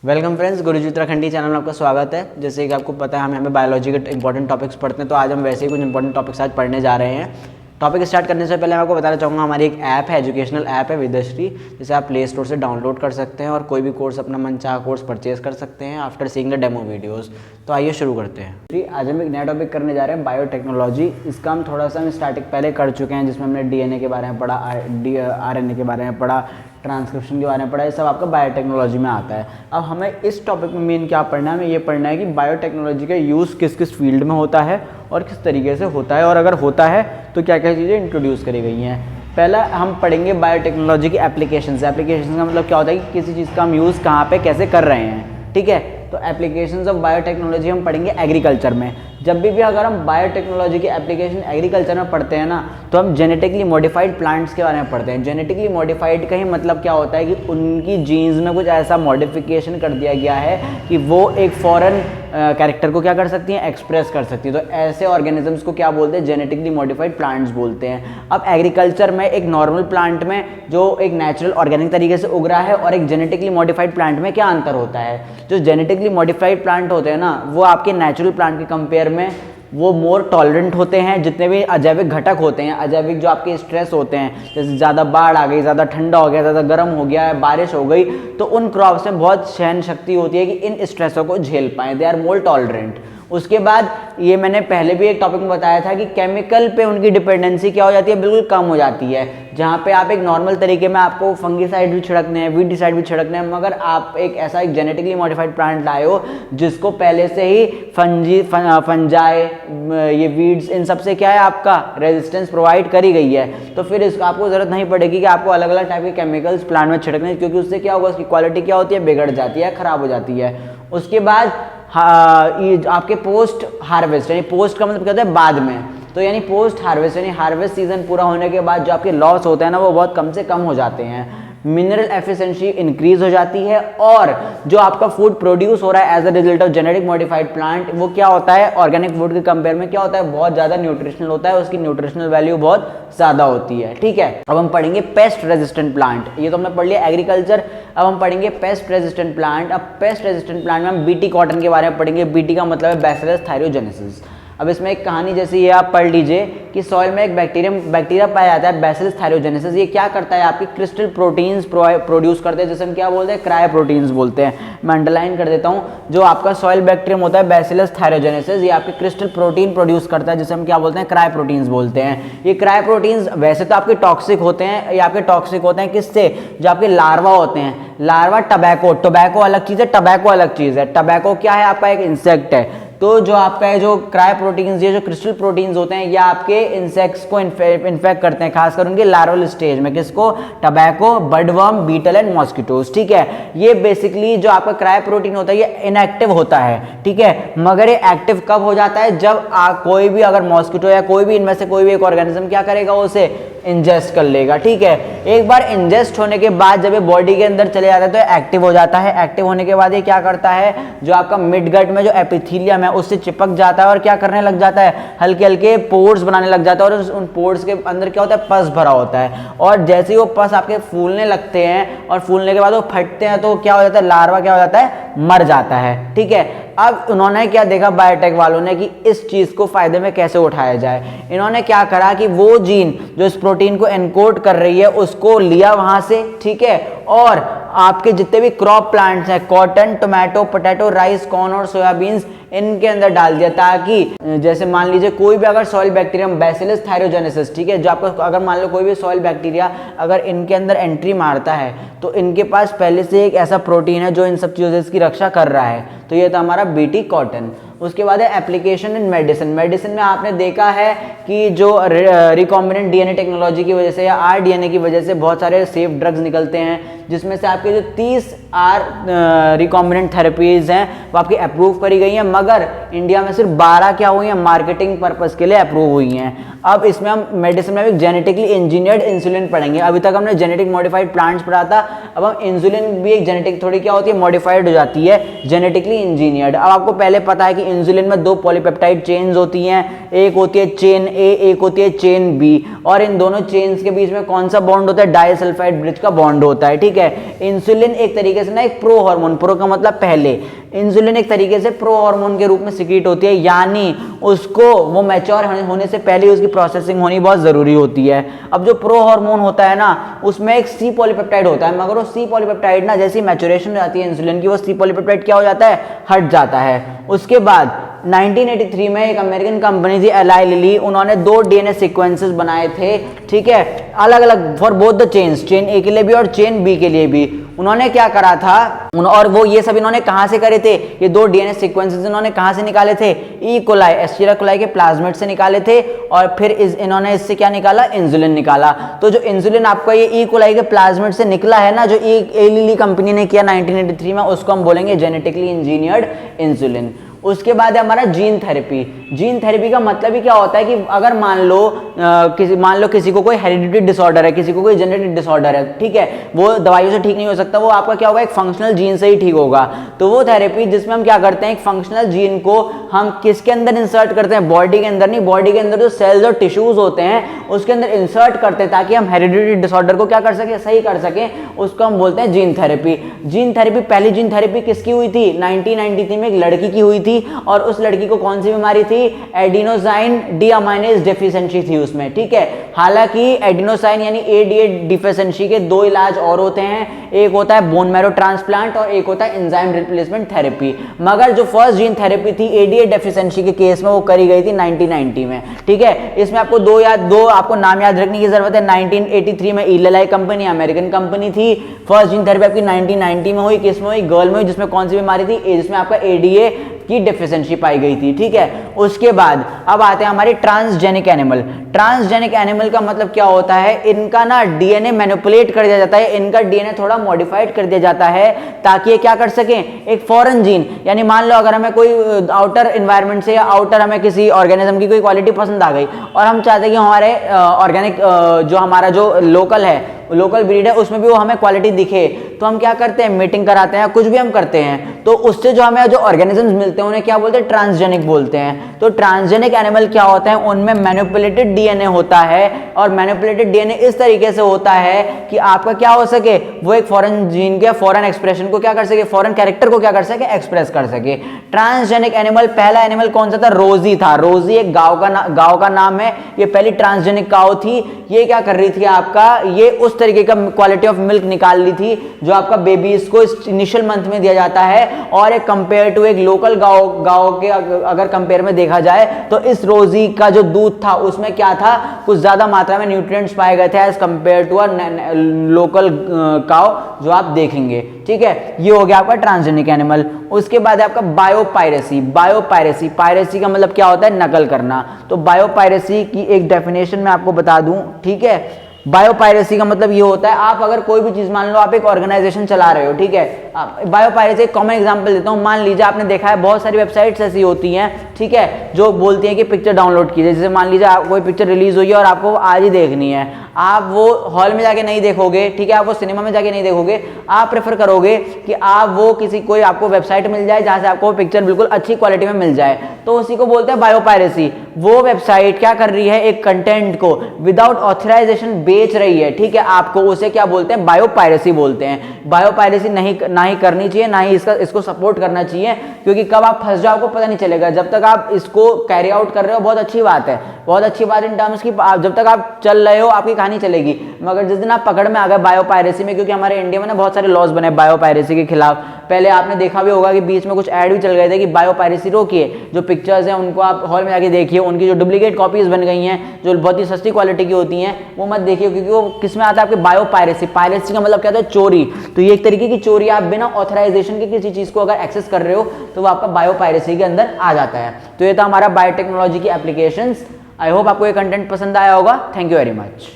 Welcome friends, गुरुजी Uttarakhandi channel में आपका स्वागत है। जैसे कि आपको पता है हम यहाँ पे बायोलॉजी के इंपॉर्टेंट टॉपिक्स पढ़ते हैं, तो आज हम वैसे ही कुछ इंपॉर्टेंट टॉपिक्स आज पढ़ने जा रहे हैं। टॉपिक स्टार्ट करने से पहले मैं आपको बताना चाहूँगा, हमारी एक ऐप है, एजुकेशनल ऐप है विदश्री, जिसे आप प्ले स्टोर से डाउनलोड कर सकते हैं और कोई भी कोर्स, अपना मनचाहा कोर्स परचेज कर सकते हैं after seeing the demo videos. तो आइए शुरू करते हैं। आज हम एक नया टॉपिक करने जा रहे हैं, बायोटेक्नोलॉजी। इसका हम थोड़ा सा स्टार्टिंग पहले कर चुके हैं, जिसमें हमने डीएनए के बारे में पढ़ा, आरएनए के बारे में पढ़ा, ट्रांसक्रिप्शन के बारे में पढ़ा। ये सब आपका बायोटेक्नोलॉजी में आता है। अब हमें इस टॉपिक में मेन क्या पढ़ना है, हमें ये पढ़ना है कि बायोटेक्नोलॉजी का यूज़ किस किस फील्ड में होता है और किस तरीके से होता है, और अगर होता है तो क्या क्या चीज़ें इंट्रोड्यूस करी गई हैं। पहला हम पढ़ेंगे बायोटेक्नोलॉजी की एप्लीकेशंस। एप्लीकेशंस का मतलब क्या होता है कि किसी चीज़ का हम यूज़ कहाँ पे कैसे कर रहे हैं, ठीक है। तो एप्लीकेशंस ऑफ बायोटेक्नोलॉजी हम पढ़ेंगे एग्रीकल्चर में। जब भी अगर हम बायोटेक्नोलॉजी की एप्लीकेशन एग्रीकल्चर में पढ़ते हैं ना, तो हम जेनेटिकली मॉडिफाइड प्लांट्स के बारे में पढ़ते हैं। जेनेटिकली मॉडिफाइड का ही मतलब क्या होता है कि उनकी जीन्स में कुछ ऐसा मॉडिफिकेशन कर दिया गया है कि वो एक फॉरेन कैरेक्टर को क्या कर सकती हैं, एक्सप्रेस कर सकती है। तो ऐसे ऑर्गेनिजम्स को क्या बोलते हैं, जेनेटिकली मॉडिफाइड प्लांट्स बोलते हैं। अब एग्रीकल्चर में एक नॉर्मल प्लांट में जो एक नेचुरल ऑर्गेनिक तरीके से उग रहा है और एक जेनेटिकली मॉडिफाइड प्लांट में क्या अंतर होता है। जो जेनेटिकली मॉडिफाइड प्लांट होते हैं ना, वो आपके नेचुरल प्लांट के कंपेयर में वो मोर टॉलरेंट होते हैं। जितने भी अजैविक घटक होते हैं, अजैविक जो आपके स्ट्रेस होते हैं, जैसे ज़्यादा बाढ़ आ गई, ज़्यादा ठंडा हो गया, ज़्यादा गर्म हो गया, बारिश हो गई, तो उन क्रॉप्स में बहुत सहन शक्ति होती है कि इन स्ट्रेसों को झेल पाएँ। They are more tolerant. उसके बाद ये मैंने पहले भी एक टॉपिक में बताया था कि केमिकल पे उनकी डिपेंडेंसी क्या हो जाती है, बिल्कुल कम हो जाती है। जहाँ पे आप एक नॉर्मल तरीके में आपको फंगीसाइड भी छिड़कने हैं, वीडिसाइड भी छिड़कने हैं, मगर आप एक ऐसा एक जेनेटिकली मॉडिफाइड प्लांट लाए हो जिसको पहले से ही फंजाई, ये वीड्स, इन सब से क्या है, आपका रेजिस्टेंस प्रोवाइड करी गई है। तो फिर इसको आपको ज़रूरत नहीं पड़ेगी कि आपको अलग अलग टाइप के केमिकल्स प्लांट में छिड़कने, क्योंकि उससे क्या होगा, उसकी क्वालिटी क्या होती है, बिगड़ जाती है, ख़राब हो जाती है। उसके बाद ये आपके पोस्ट हार्वेस्ट, यानी पोस्ट का मतलब क्या होता है, बाद में। तो यानी पोस्ट हार्वेस्ट, यानी हार्वेस्ट सीजन पूरा होने के बाद जो आपके लॉस होते हैं ना, वो बहुत कम से कम हो जाते हैं। मिनरल एफिशिएंसी इंक्रीज हो जाती है, और जो आपका फूड प्रोड्यूस हो रहा है as a result of genetic modified plant, वो क्या होता है, ऑर्गेनिक फूड के कंपेयर में क्या होता है, बहुत ज़्यादा न्यूट्रिशनल होता है, उसकी न्यूट्रिशनल वैल्यू बहुत ज़्यादा होती है, ठीक है। अब हम पढ़ेंगे पेस्ट रेजिस्टेंट प्लांट। ये तो हमने पढ़ लिया एग्रीकल्चर। अब हम पढ़ेंगे पेस्ट रेजिस्टेंट प्लांट। अब पेस्ट रेजिस्टेंट प्लांट में हम बीटी कॉटन के बारे में पढ़ेंगे। बीटी का मतलब है बैसिलस थायरोजेनेसिस। अब इसमें एक कहानी जैसी ये आप पढ़ लीजिए कि सॉइल में एक बैक्टीरिया पाया जाता है, बैसिलस थायरोजेनेसिस। ये क्या करता है, आपकी क्रिस्टल प्रोटीन्स प्रोड्यूस करते हैं, जैसे हम क्या बोलते हैं, क्रायो प्रोटीन्स बोलते हैं। मैं अंडरलाइन कर देता हूँ, जो आपका सॉइल बैक्टीरियम होता है बैसिलस थायरोजेनेसिस, ये आपके क्रिस्टल प्रोटीन प्रोड्यूस करता है, जिसे हम क्या बोलते हैं, क्रायो प्रोटीन्स बोलते हैं। ये क्रायो प्रोटीन्स वैसे तो आपके टॉक्सिक होते हैं, ये आपके टॉक्सिक होते हैं किससे, जो आपके लार्वा होते हैं। लार्वा टबैको अलग चीज़ है, टबैको अलग चीज़ है। टबैको क्या है, आपका एक इंसेक्ट है। तो जो आपका है, जो क्रायो प्रोटीन्स, ये जो क्रिस्टल प्रोटीन्स होते हैं, ये आपके इंसेक्ट्स को इन्फेक्ट करते हैं, खासकर उनके लार्वल स्टेज में। किसको, tobacco, budworm, beetle and mosquitoes, ठीक है। ये बेसिकली जो आपका क्रायो प्रोटीन होता है, ये इनएक्टिव होता है, ठीक है। मगर ये एक्टिव कब हो जाता है, जब कोई भी अगर मॉस्किटो या कोई भी इनमें से कोई भी एक ऑर्गेनिज्म क्या करेगा, उसे इंजेस्ट कर लेगा, ठीक है। एक बार इंजेस्ट होने के बाद जब ये बॉडी के अंदर चले जाता है तो एक्टिव हो जाता है। एक्टिव होने के बाद ये क्या करता है, जो आपका मिड गट में जो एपिथेलियम है उससे चिपक जाता है और क्या करने लग जाता है, हल्के हल्के पोर्स बनाने लग जाता है, और उन पोर्स के अंदर क्या होता है, पस भरा होता है। और जैसे ही वो पस आपके फूलने लगते हैं और फूलने के बाद वो फटते हैं, तो क्या हो जाता है, लार्वा क्या हो जाता है, मर जाता है, ठीक है। अब उन्होंने क्या देखा बायोटेक वालों ने, कि इस चीज को फायदे में कैसे उठाया जाए। इन्होंने क्या करा कि वो जीन जो इस प्रोटीन को एनकोड कर रही है, उसको लिया वहां से, ठीक है, और आपके जितने भी क्रॉप प्लांट्स हैं, cotton, tomato, potato, rice, corn और सोयाबीन्स, इनके अंदर डाल दिया, ताकि जैसे मान लीजिए कोई भी अगर सॉइल बैक्टीरियम बैसिलस थायरोजेनेसिस, ठीक है, जो आपको अगर मान लो कोई भी सॉइल बैक्टीरिया अगर इनके अंदर एंट्री मारता है, तो इनके पास पहले से एक ऐसा प्रोटीन है जो इन सब चीज़ों से इसकी रक्षा कर रहा है। तो ये था हमारा बीटी कॉटन। उसके बाद है एप्लीकेशन इन मेडिसिन। मेडिसिन में आपने देखा है कि जो रिकॉम्बिनेंट डीएनए टेक्नोलॉजी की वजह से या आरडीएनए की वजह से बहुत सारे सेफ ड्रग्स निकलते हैं, जिसमें से आपके जो 30 रिकॉम्बिनेंट थेरेपीज हैं वो आपकी अप्रूव करी गई हैं, मगर इंडिया में सिर्फ 12 क्या हुई हैं, मार्केटिंग पर्पस के लिए अप्रूव हुई हैं। अब इसमें हम मेडिसिन में भी जेनेटिकली इंजीनियर्ड इंसुलिन पढ़ेंगे। अभी तक हमने जेनेटिक मॉडिफाइड प्लांट्स पढ़ा था, अब हम इंसुलिन भी एक जेनेटिक थोड़ी क्या होती है, मॉडिफाइड हो जाती है, जेनेटिकली इंजीनियर्ड। अब आपको पहले पता है कि इंसुलिन में 2 पॉलीपेप्टाइड चेन्स होती हैं, एक होती है चेन ए, एक होती है चेन बी, और इन दोनों चेन्स के बीच में कौन सा बॉन्ड होता है, डाइसल्फाइड ब्रिज का बॉन्ड होता है। ठीक है, इंसुलिन एक तरीके से ना एक प्रो हार्मोन, प्रो का मतलब पहले, इंसुलिन एक तरीके से प्रो हार्मोन के रूप में सिक्रीट होती है, यानी उसको वो मैच्योर होने से पहले उसकी प्रोसेसिंग होनी बहुत जरूरी होती है। अब जो प्रो हार्मोन होता है ना, उसमें एक सी पॉलीपेप्टाइड होता है, मगर वो सी पॉलीपेप्टाइड ना जैसी मैच्योरेशन हो जाती है इंसुलिन की, वो सी पॉलीपेप्टाइड क्या हो जाता है, हट जाता है। उसके बाद 1983 में एक अमेरिकन कंपनी थी एलाई लिली, उन्होंने 2 डीएनए सीक्वेंसेस बनाए थे, ठीक है, अलग अलग for both the chains, chain A के लिए भी और चेन बी के लिए भी। उन्होंने क्या करा था, और वो ये सब इन्होंने कहां से करे थे, ये 2 डीएनए सीक्वेंसेस इन्होंने कहां से निकाले थे, ई कोलाई, एस्चेरिचिया कोलाई के प्लाज्मिड से निकाले थे, और फिर इन्होंने इससे क्या निकाला, इंसुलिन निकाला। तो जो इंसुलिन आपका ये ई कोलाई के प्लाज्मिड से निकला है ना, जो एली लिली कंपनी ने किया 1983 में, उसको हम बोलेंगे जेनेटिकली इंजीनियर्ड इंसुलिन। उसके बाद है हमारा जीन थेरेपी। जीन थेरेपी का मतलब ही क्या होता है कि अगर मान लो किसी को कोई हेरिडिटरी डिसऑर्डर है, किसी को कोई जेनेटिक डिसऑर्डर है, ठीक है, वो दवाइयों से ठीक नहीं हो सकता, वो आपका क्या होगा, एक फंक्शनल जीन से ही ठीक होगा। तो वो थेरेपी जिसमें हम क्या करते हैं, एक फंक्शनल जीन को हम किसके अंदर इंसर्ट करते हैं, बॉडी के अंदर नहीं, बॉडी के अंदर जो सेल्स और टिश्यूज होते हैं उसके अंदर इंसर्ट करते हैं, ताकि हम हेरिडिटरी डिसऑर्डर को क्या कर सके, सही कर सके, उसको हम बोलते हैं जीन थेरेपी। जीन थेरेपी, पहली जीन थेरेपी किसकी हुई थी, 1993 में एक लड़की की हुई थी, और उस लड़की को कौन सी बीमारी थी, एडिनोसाइन डीअमाइनेज डेफिशिएंसी थी उसमें। ठीक है, हालांकि एडिनोसाइन यानी एडीए डिफिशिएंसी के 2 इलाज और होते हैं, एक होता है बोन मैरो ट्रांसप्लांट और एक होता है एंजाइम रिप्लेसमेंट थेरेपी। मगर जो फर्स्ट जीन थेरेपी थी एडीए डेफिशिएंसी के केस में, वो करी गई थी 1990 में। ठीक है, इसमें आपको दो आपको नाम याद रखने की जरूरत है। 1983 में इलेलाई कंपनी, अमेरिकन कंपनी थी, फर्स्ट जीन थेरेपी आपकी 1990 में हुई, किसमें हुई, गर्ल में हुई, जिसमें कौन सी बीमारी थी, जिसमें आपका एडीए की डेफिशिएंसी पाई गई थी। ठीक है, उसके बाद अब आते हैं हमारे ट्रांसजेनिक एनिमल। ट्रांसजेनिक एनिमल का मतलब क्या होता है, इनका ना डीएनए मैनिपुलेट कर दिया जाता है, इनका डीएनए थोड़ा मॉडिफाइड कर दिया जाता है, ताकि ये क्या कर सकें, एक फॉरेन जीन, यानी मान लो अगर हमें कोई आउटर एनवायरनमेंट से या आउटर हमें किसी ऑर्गेनिज्म की कोई क्वालिटी पसंद आ गई, और हम चाहते हैं कि हमारे ऑर्गेनिक जो हमारा जो लोकल है, लोकल ब्रीड है, उसमें भी वो हमें क्वालिटी दिखे, तो हम क्या करते हैं, मीटिंग कराते हैं, कुछ भी हम करते हैं, तो उससे जो हमें जो ऑर्गेनिजम्स मिलते हैं उन्हें क्या बोलते हैं, ट्रांसजेनिक बोलते हैं। तो ट्रांसजेनिक एनिमल क्या होता है, उनमें मैनिपुलेटेड डीएनए होता है, और मैनिपुलेटेड डीएनए इस तरीके से होता है कि आपका क्या हो सके, वो एक फॉरेन जीन के फॉरेन एक्सप्रेशन को क्या कर सके, फॉरेन कैरेक्टर को क्या कर सके, एक्सप्रेस कर सके। ट्रांसजेनिक एनिमल, पहला एनिमल कौन सा था, रोजी था। रोजी एक गांव का नाम है, ये पहली ट्रांसजेनिक काऊ थी। ये क्या कर रही थी, आपका ये उस तरीके का क्वालिटी ऑफ मिल्क निकाल ली थी जो आपका बेबीज को इनिशियल मंथ में दिया जाता है, और एक कंपेयर टू एक लोकल गांव के अगर कंपेयर में देखा जाए तो इस रोजी का जो दूध था उसमें क्या था, कुछ ज्यादा मात्रा में न्यूट्रिएंट्स पाए गए थे as compare to a local cow जो आप देखेंगे। ठीक है, ये हो गया आपका ट्रांसजेनिक एनिमल। उसके बाद आपका बायोपायरेसी। बायोपायरेसी, पायरेसी का मतलब क्या होता है, नकल करना। तो बायोपायरेसी की एक डेफिनेशन मैं आपको बता दूं। ठीक है, बायोपायरेसी का मतलब ये होता है, आप अगर कोई भी चीज, मान लो आप एक ऑर्गेनाइजेशन चला रहे हो, ठीक है, बायोपायरेसी एक कॉमन एग्जांपल देता हूँ। मान लीजिए आपने देखा है बहुत सारी वेबसाइट्स ऐसी होती हैं, ठीक है, जो बोलती हैं कि पिक्चर डाउनलोड कीजिए। जैसे मान लीजिए कोई पिक्चर रिलीज हुई है और आपको आज ही देखनी है, आप वो हॉल में जाके नहीं देखोगे, ठीक है, आप वो सिनेमा में जाके नहीं देखोगे, आप प्रेफर करोगे कि आप वो कोई आपको वेबसाइट मिल जाए जहां से आपको पिक्चर बिल्कुल अच्छी क्वालिटी में मिल जाए, तो उसी को बोलते हैं बायोपायरेसी। वो वेबसाइट क्या कर रही है, एक कंटेंट को विदाउट ऑथराइजेशन बेच रही है, ठीक है, आपको उसे क्या बोलते हैं, बायोपायरेसी बोलते हैं। बायोपायरेसी ना ही करनी चाहिए, ना ही इसको सपोर्ट करना चाहिए, क्योंकि कब आप फंस जाओ आपको पता नहीं चलेगा। जब तक आप इसको कैरी आउट कर रहे हो बहुत अच्छी बात है, बहुत अच्छी बात इन टर्म्स की, जब तक आप चल रहे हो आपकी कहानी चलेगी। मगर जिस दिन आप पकड़ में आ गए बायोपायरेसी में, क्योंकि हमारे इंडिया में ना बहुत सारे लॉज बने बायोपायरेसी के खिलाफ। पहले आपने देखा भी होगा कि बीच में कुछ ऐड भी चल गए थे कि बायोपायरेसी रोकिए, जो पिक्चर्स हैं उनको आप हॉल में जाके देखिए, उनकी जो डुप्लीकेट कॉपीज बन गई हैं जो बहुत ही सस्ती क्वालिटी की होती हैं वो मत देखिए, क्योंकि वो किसमें आता है, आपके बायोपायरेसी। पायरेसी का मतलब क्या होता है, चोरी। तो ये एक तरीके की चोरी, आप बिना ऑथराइजेशन के किसी चीज को अगर एक्सेस कर रहे हो तो वो आपका बायोपायरेसी के अंदर आ जाता है। तो ये था हमारा बायोटेक्नोलॉजी की एप्लीकेशंस। आई होप आपको ये कंटेंट पसंद आया होगा। Thank you very much.